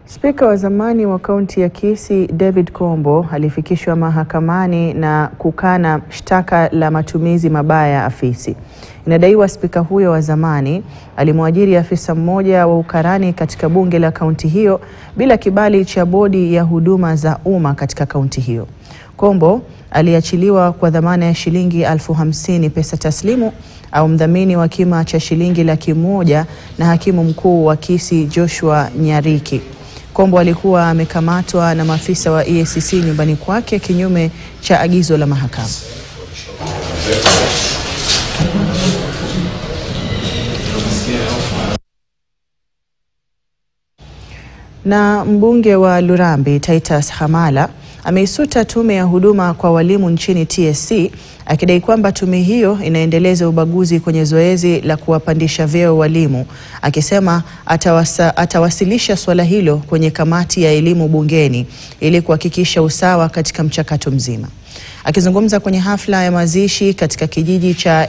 Spika wa zamani wa kaunti ya Kisii David Kombo alifikishwa mahakamani na kukana shtaka la matumizi mabaya ya afisi. Inadaiwa spika huyo wa zamani alimwajiri afisa mmoja wa ukarani katika bunge la kaunti hiyo bila kibali cha bodi ya huduma za umma katika kaunti hiyo. Kombo aliachiliwa kwa dhamana ya shilingi 50,000 pesa taslimu au mdhamini wa kima cha shilingi 100,000 na hakimu mkuu wa Kisii Joshua Nyariki. Kombo alikuwa amekamatwa na maafisa wa EACC nyumbani kwake kinyume cha agizo la mahakama. Na mbunge wa Lurambi Titus Hamala ameisuta tume ya huduma kwa walimu nchini TSC akidai kwamba tume hiyo inaendeleza ubaguzi kwenye zoezi la kuwapandisha vyeo walimu, akisema atawasilisha swala hilo kwenye kamati ya elimu bungeni ili kuhakikisha usawa katika mchakato mzima. Akizungumza kwenye hafla ya mazishi katika kijiji cha